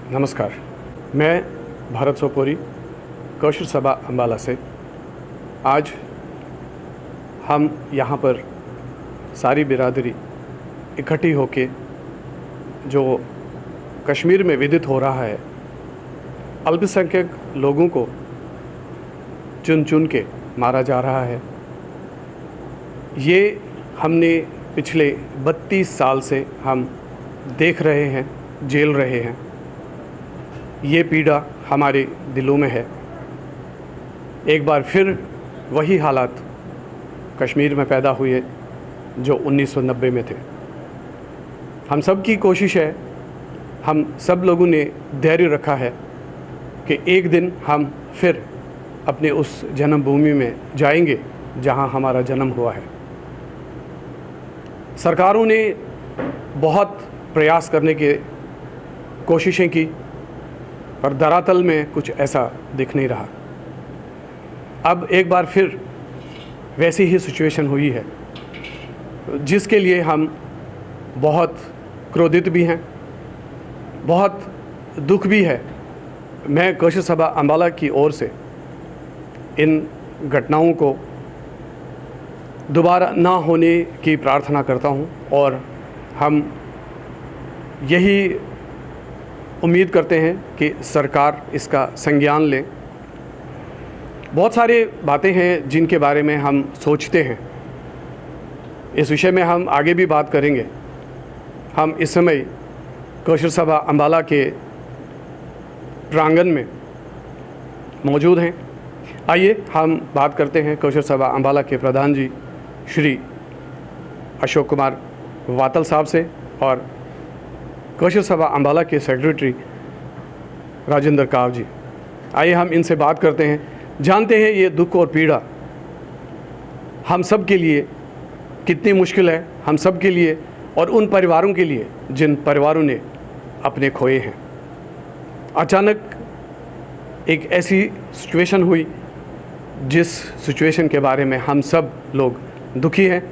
नमस्कार, मैं भारत सोपोरी कौशल सभा अम्बाला से। आज हम यहाँ पर सारी बिरादरी इकट्ठी होके जो कश्मीर में विदित हो रहा है, अल्पसंख्यक लोगों को चुन चुन के मारा जा रहा है, ये हमने पिछले 32 साल से हम देख रहे हैं, झेल रहे हैं। ये पीड़ा हमारे दिलों में है। एक बार फिर वही हालात कश्मीर में पैदा हुए जो 1990 में थे। हम सब की कोशिश है, हम सब लोगों ने धैर्य रखा है कि एक दिन हम फिर अपने उस जन्मभूमि में जाएंगे जहां हमारा जन्म हुआ है। सरकारों ने बहुत प्रयास करने की कोशिशें की, पर धरातल में कुछ ऐसा दिख नहीं रहा। अब एक बार फिर वैसी ही सिचुएशन हुई है, जिसके लिए हम बहुत क्रोधित भी हैं, बहुत दुख भी है। मैं कौशल सभा अम्बाला की ओर से इन घटनाओं को दोबारा ना होने की प्रार्थना करता हूं, और हम यही उम्मीद करते हैं कि सरकार इसका संज्ञान ले। बहुत सारी बातें हैं जिनके बारे में हम सोचते हैं। इस विषय में हम आगे भी बात करेंगे। हम इस समय कौशल सभा अम्बाला के प्रांगण में मौजूद हैं। आइए हम बात करते हैं कौशल सभा अम्बाला के प्रधान जी श्री अशोक कुमार वातल साहब से और कौशल सभा अम्बाला के सेक्रेटरी राजेंद्र काव जी। आइए हम इनसे बात करते हैं, जानते हैं ये दुख और पीड़ा हम सब के लिए कितनी मुश्किल है, हम सब के लिए और उन परिवारों के लिए जिन परिवारों ने अपने खोए हैं। अचानक एक ऐसी सिचुएशन हुई जिस सिचुएशन के बारे में हम सब लोग दुखी हैं।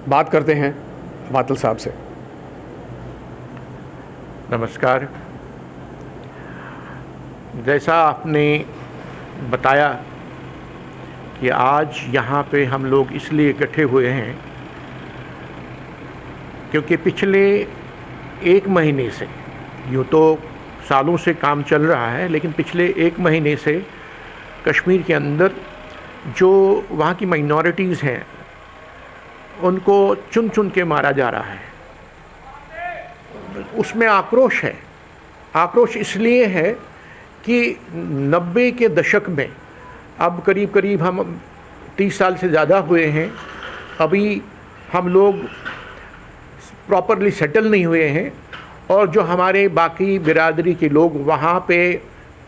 बात करते हैं वातल साहब से। नमस्कार। जैसा आपने बताया कि आज यहाँ पे हम लोग इसलिए इकट्ठे हुए हैं क्योंकि पिछले 1 महीने से, यूँ तो सालों से काम चल रहा है, लेकिन पिछले 1 महीने से कश्मीर के अंदर जो वहाँ की माइनॉरिटीज़ हैं उनको चुन चुन के मारा जा रहा है। उसमें आक्रोश है। आक्रोश इसलिए है कि 90 के दशक में, अब करीब करीब हम 30 साल से ज़्यादा हुए हैं, अभी हम लोग प्रॉपरली सेटल नहीं हुए हैं, और जो हमारे बाकी बिरादरी के लोग वहाँ पे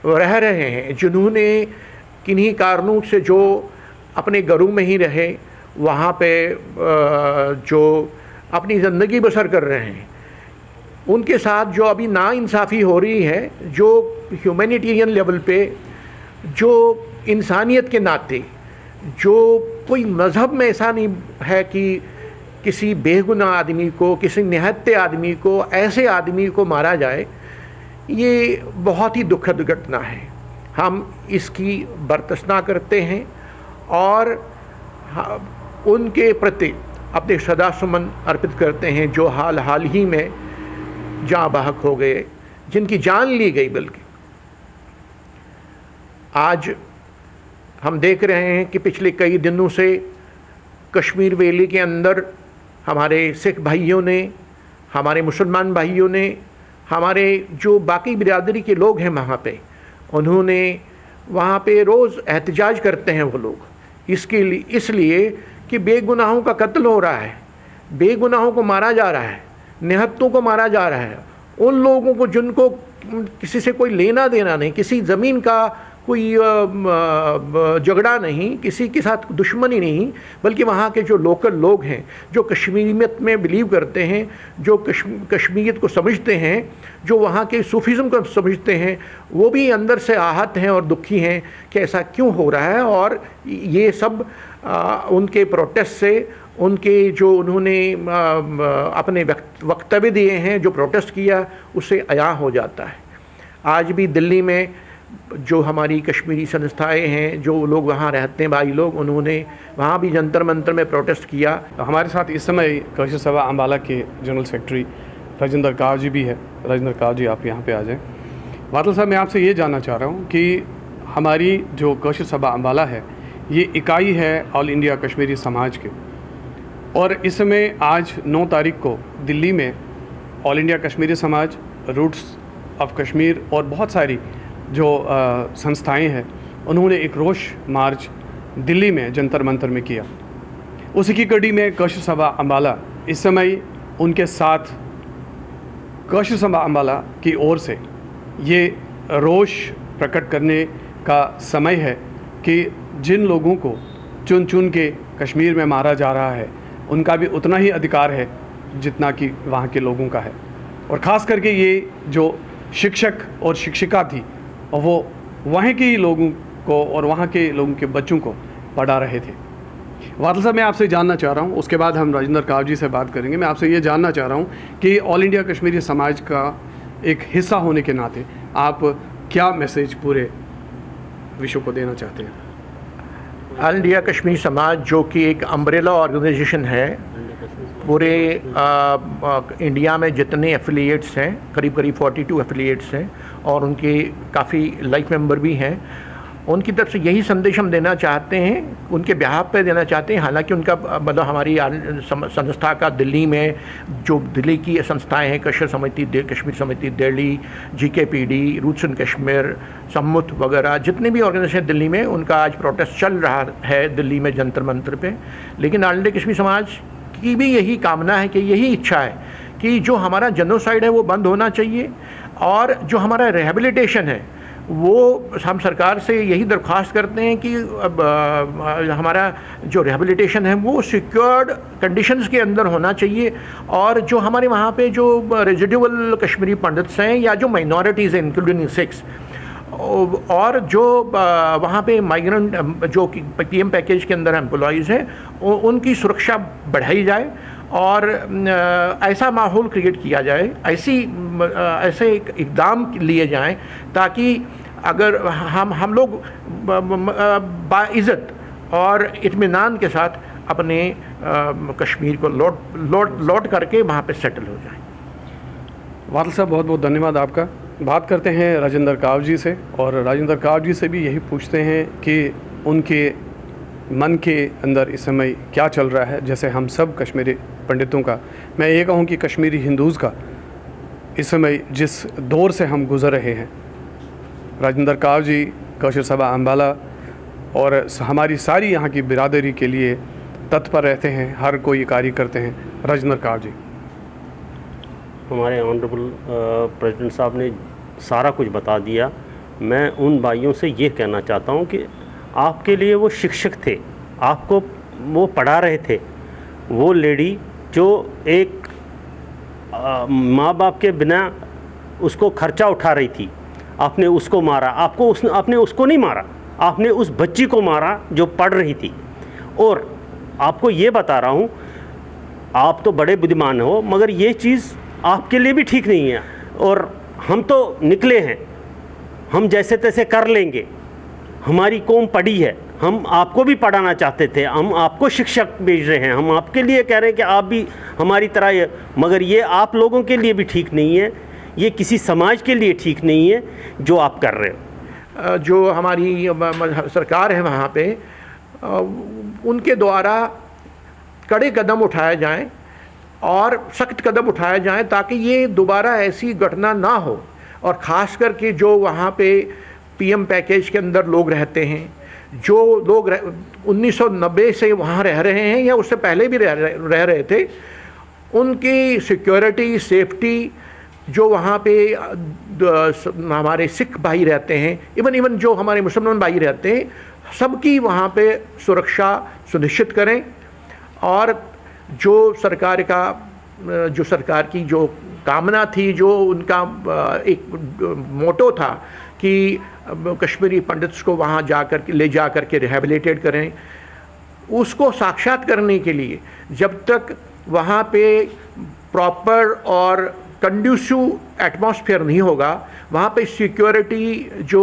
रह रहे हैं, जिन्होंने किन्हीं कारणों से जो अपने घरों में ही रहे, वहाँ पे जो अपनी ज़िंदगी बसर कर रहे हैं, उनके साथ जो अभी नाइंसाफ़ी हो रही है, जो ह्यूमैनिटेरियन लेवल पे, जो इंसानियत के नाते, जो कोई मज़हब में ऐसा नहीं है कि किसी बेगुनाह आदमी को, किसी निहत्ते आदमी को, ऐसे आदमी को मारा जाए, ये बहुत ही दुखद घटना है। हम इसकी बर्दाश्त करते हैं और उनके प्रति अपने श्रद्धासुमन अर्पित करते हैं जो हाल ही में जाँ बहक हो गए, जिनकी जान ली गई। बल्कि आज हम देख रहे हैं कि पिछले कई दिनों से कश्मीर वैली के अंदर हमारे सिख भाइयों ने, हमारे मुसलमान भाइयों ने, हमारे जो बाकी बिरादरी के लोग हैं वहाँ पे, उन्होंने वहाँ पे रोज़ एहतजाज करते हैं वो लोग इसलिए कि बेगुनाहों का कत्ल हो रहा है, बेगुनाहों को मारा जा रहा है, निहत्तों को मारा जा रहा है। उन लोगों को जिनको किसी से कोई लेना देना नहीं, किसी ज़मीन का कोई झगड़ा नहीं, किसी के साथ दुश्मनी नहीं, बल्कि वहाँ के जो लोकल लोग हैं, जो कश्मीरियत में बिलीव करते हैं, जो कश्मीरियत को समझते हैं, जो वहाँ के सूफीज़म को समझते हैं, वो भी अंदर से आहत हैं और दुखी हैं कि ऐसा क्यों हो रहा है। और ये सब उनके प्रोटेस्ट से, उनके जो उन्होंने अपने वक्तव्य दिए हैं, जो प्रोटेस्ट किया, उससे अयां हो जाता है। आज भी दिल्ली में जो हमारी कश्मीरी संस्थाएं हैं, जो लोग वहाँ रहते हैं भाई लोग, उन्होंने वहाँ भी जंतर मंतर में प्रोटेस्ट किया। हमारे साथ इस समय कौशल सभा अम्बाला के जनरल सेक्रेटरी राजेंद्र काव जी भी है। राजेंद्र काव जी, आप यहाँ पे आ जाएं। वातल साहब, मैं आपसे ये जानना चाह रहा हूँ कि हमारी जो कौशल सभा अम्बाला है, ये इकाई है ऑल इंडिया कश्मीरी समाज के, और इस समय आज 9 तारीख को दिल्ली में ऑल इंडिया कश्मीरी समाज, रूट्स ऑफ कश्मीर और बहुत सारी जो संस्थाएं हैं, उन्होंने एक रोष मार्च दिल्ली में जंतर मंतर में किया। उसी की कड़ी में कौशल सभा अम्बाला इस समय उनके साथ कौशल सभा अम्बाला की ओर से ये रोष प्रकट करने का समय है कि जिन लोगों को चुन चुन के कश्मीर में मारा जा रहा है, उनका भी उतना ही अधिकार है जितना कि वहाँ के लोगों का है। और ख़ास करके ये जो शिक्षक और शिक्षिका थी, वो वहाँ के ही लोगों को और वहाँ के लोगों के बच्चों को पढ़ा रहे थे। वातल साहब, मैं आपसे जानना चाह रहा हूँ, उसके बाद हम राजेंद्र काव जी से बात करेंगे। मैं आपसे ये जानना चाह रहा हूँ कि ऑल इंडिया कश्मीरी समाज का एक हिस्सा होने के नाते आप क्या मैसेज पूरे विश्व को देना चाहते हैं? ऑल इंडिया कश्मीरी समाज जो कि एक अम्ब्रेला ऑर्गेनाइजेशन है, पूरे इंडिया में जितने एफिलिएट्स हैं, करीब करीब 42 एफिलिएट्स हैं, और उनके काफ़ी लाइफ मेंबर भी हैं। उनकी तरफ से यही संदेश हम देना चाहते हैं, उनके बिहाफ पे देना चाहते हैं। हालांकि उनका मतलब हमारी संस्था का दिल्ली में जो दिल्ली की संस्थाएं हैं, कश्मीर समिति Delhi, GKPD, roots in Kashmir, सम्मुत वगैरह जितने भी ऑर्गेनाइजेशन दिल्ली में, उनका आज प्रोटेस्ट चल रहा है दिल्ली में जंतर मंतर पे। लेकिन ऑल इंडिया कश्मीर समाज की भी यही कामना है कि यही इच्छा है कि जो हमारा जेनोसाइड है वो बंद होना चाहिए, और जो हमारा रिहैबिलिटेशन है वो हम सरकार से यही दरख्वास्त करते हैं कि हमारा जो रिहैबिलिटेशन है वो सिक्योर्ड कंडीशंस के अंदर होना चाहिए। और जो हमारे वहाँ पे जो रेजिडुअल कश्मीरी पंडित्स हैं या जो माइनॉरिटीज़ हैं इंक्लूडिंग सिख्स, और जो वहाँ पे माइग्रेंट जो PM पैकेज के अंदर एम्प्लॉइज़ हैं, उनकी सुरक्षा बढ़ाई जाए और ऐसा माहौल क्रिएट किया जाए, ऐसे इक़दाम लिए जाएं ताकि अगर हम लोग बाइज़्ज़त और इत्मीनान के साथ अपने कश्मीर को लौट करके वहाँ पे सेटल हो जाएं। वातल साहब, बहुत बहुत धन्यवाद आपका। बात करते हैं राजेंद्र काव जी से, और राजेंद्र काव जी से भी यही पूछते हैं कि उनके मन के अंदर इस समय क्या चल रहा है। जैसे हम सब कश्मीरी पंडितों का, मैं ये कहूँ कि कश्मीरी हिंदूज़ का इस समय जिस दौर से हम गुज़र रहे हैं, राजेंद्र काव जी कौशल सभा अम्बाला और हमारी सारी यहाँ की बिरादरी के लिए तत्पर रहते हैं, हर कोई कार्य करते हैं। राजेंद्र काव जी, हमारे ऑनरेबल प्रेसिडेंट साहब ने सारा कुछ बता दिया। मैं उन भाइयों से ये कहना चाहता हूँ कि आपके लिए वो शिक्षक थे, आपको वो पढ़ा रहे थे, वो लेडी जो एक माँ बाप के बिना उसको खर्चा उठा रही थी, आपने उसको मारा। आपने उसको नहीं मारा, आपने उस बच्ची को मारा जो पढ़ रही थी। और आपको ये बता रहा हूँ, आप तो बड़े बुद्धिमान हो, मगर ये चीज़ आपके लिए भी ठीक नहीं है। और हम तो निकले हैं, हम जैसे तैसे कर लेंगे, हमारी कौम पढ़ी है, हम आपको भी पढ़ाना चाहते थे, हम आपको शिक्षक भेज रहे हैं, हम आपके लिए कह रहे हैं कि आप भी हमारी तरह, मगर ये आप लोगों के लिए भी ठीक नहीं है, ये किसी समाज के लिए ठीक नहीं है जो आप कर रहे हो। जो हमारी सरकार है वहाँ पे, उनके द्वारा कड़े कदम उठाए जाएं और सख्त कदम उठाए जाएं ताकि ये दोबारा ऐसी घटना ना हो। और ख़ास करके जो वहाँ पे PM पैकेज के अंदर लोग रहते हैं, जो लोग 1990 से वहाँ रह रहे हैं या उससे पहले भी रह रहे थे, उनकी सिक्योरिटी, सेफ्टी, जो वहाँ पे हमारे सिख भाई रहते हैं, इवन जो हमारे मुसलमान भाई रहते हैं, सबकी वहाँ पे सुरक्षा सुनिश्चित करें। और जो सरकार की जो कामना थी, जो उनका एक मोटो था कि कश्मीरी पंडित्स को वहाँ ले जा कर के रिहैबिलिटेट करें, उसको साक्षात करने के लिए जब तक वहाँ पे प्रॉपर और कंड्यूसिव एटमॉस्फेयर नहीं होगा, वहाँ पे सिक्योरिटी जो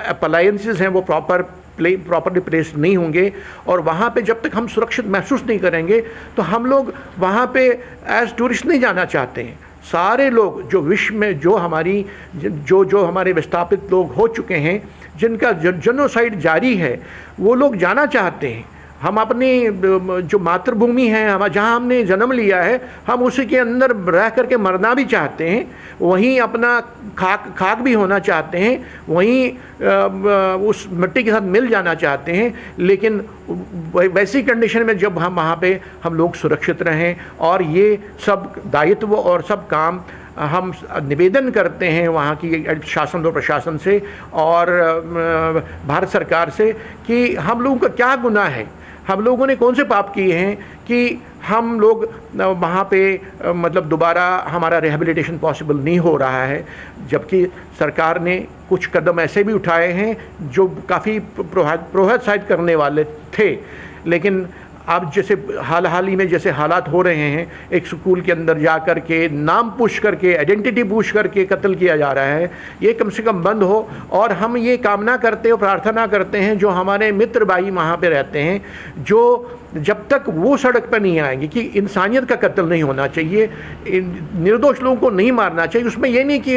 अप्लायंसेस हैं वो प्रॉपरली प्लेस्ड नहीं होंगे, और वहाँ पे जब तक हम सुरक्षित महसूस नहीं करेंगे तो हम लोग वहाँ पे एज टूरिस्ट नहीं जाना चाहते हैं। सारे लोग जो विश्व में जो हमारे विस्थापित लोग हो चुके हैं, जिनका जेनोसाइड जारी है, वो लोग जाना चाहते हैं। हम अपनी जो मातृभूमि है, हम जहाँ हमने जन्म लिया है, हम उसी के अंदर रह करके मरना भी चाहते हैं, वहीं अपना खाक भी होना चाहते हैं, वहीं उस मिट्टी के साथ मिल जाना चाहते हैं। लेकिन वैसी कंडीशन में जब हम वहाँ पे हम लोग सुरक्षित रहें, और ये सब दायित्व और सब काम हम निवेदन करते हैं वहाँ की शासन और प्रशासन से और भारत सरकार से कि हम लोगों का क्या गुनाह है, हम लोगों ने कौन से पाप किए हैं कि हम लोग वहाँ पे मतलब दोबारा हमारा रिहेबिलिटेशन पॉसिबल नहीं हो रहा है। जबकि सरकार ने कुछ कदम ऐसे भी उठाए हैं जो काफ़ी प्रोत्साहित करने वाले थे, लेकिन अब जैसे हाल ही में जैसे हालात हो रहे हैं, एक स्कूल के अंदर जा कर के नाम पूछ करके, आइडेंटिटी पूछ करके कत्ल किया जा रहा है, ये कम से कम बंद हो। और हम ये कामना करते और प्रार्थना करते हैं जो हमारे मित्र भाई वहाँ पे रहते हैं, जो जब तक वो सड़क पर नहीं आएंगे, कि इंसानियत का कत्ल नहीं होना चाहिए, निर्दोष लोगों को नहीं मारना चाहिए। उसमें ये नहीं कि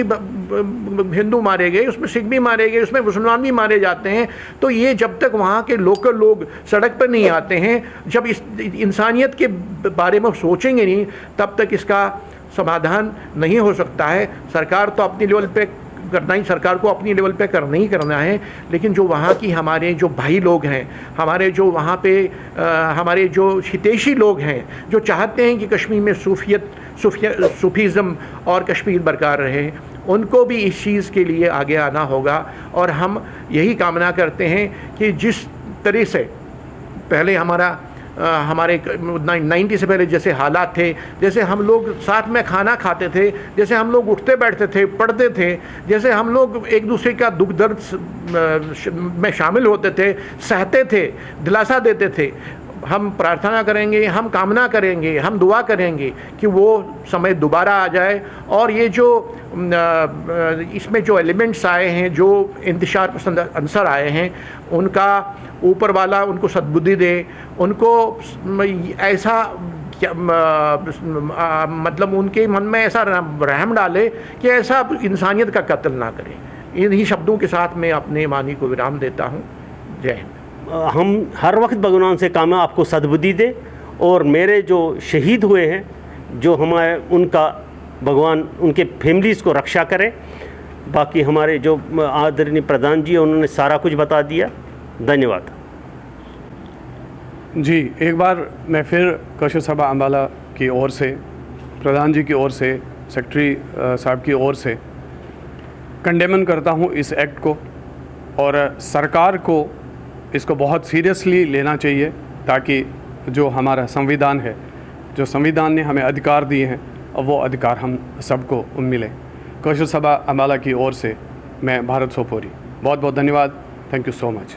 हिंदू मारे गए, उसमें सिख भी मारे गए, उसमें मुसलमान भी मारे जाते हैं। तो ये जब तक वहाँ के लोकल लोग सड़क पर नहीं आते हैं, जब इस इंसानियत के बारे में सोचेंगे नहीं, तब तक इसका समाधान नहीं हो सकता है। सरकार तो अपनी लेवल पे करना ही, सरकार को अपनी लेवल पे करना ही करना है, लेकिन जो वहाँ की हमारे जो भाई लोग हैं, हमारे जो वहाँ पे हमारे जो हितैषी लोग हैं, जो चाहते हैं कि कश्मीर में सूफीज़म और कश्मीर बरकरार रहे, उनको भी इस चीज़ के लिए आगे आना होगा। और हम यही कामना करते हैं कि जिस तरह से पहले हमारे 90 से पहले जैसे हालात थे, जैसे हम लोग साथ में खाना खाते थे, जैसे हम लोग उठते बैठते थे, पढ़ते थे, जैसे हम लोग एक दूसरे का दुख दर्द में शामिल होते थे, सहते थे, दिलासा देते थे, हम प्रार्थना करेंगे, हम कामना करेंगे, हम दुआ करेंगे कि वो समय दोबारा आ जाए। और ये जो इसमें जो एलिमेंट्स आए हैं, जो इंतशार पसंद अंसर आए हैं, उनका ऊपर वाला उनको सद्बुद्धि दे, उनको ऐसा मतलब उनके मन में ऐसा रहम डाले कि ऐसा इंसानियत का कत्ल ना करें। इन्हीं शब्दों के साथ मैं अपने वाणी को विराम देता हूँ। जय हिंद। हम हर वक्त भगवान से काम आपको सद्बुद्धि दे, और मेरे जो शहीद हुए हैं, जो हमारे उनका भगवान उनके फैमिलीज़ को रक्षा करे। बाकी हमारे जो आदरणीय प्रधान जी, उन्होंने सारा कुछ बता दिया। धन्यवाद जी। एक बार मैं फिर कौशल सभा अम्बाला की ओर से, प्रधान जी की ओर से, सेक्रेटरी साहब की ओर से कंडेमन करता हूँ इस एक्ट को, और सरकार को इसको बहुत सीरियसली लेना चाहिए, ताकि जो हमारा संविधान है, जो संविधान ने हमें अधिकार दिए हैं, और वो अधिकार हम सबको मिले। कौशल सभा अम्बाला की ओर से मैं भारत सोपोरी बहुत बहुत धन्यवाद। Thank you so much.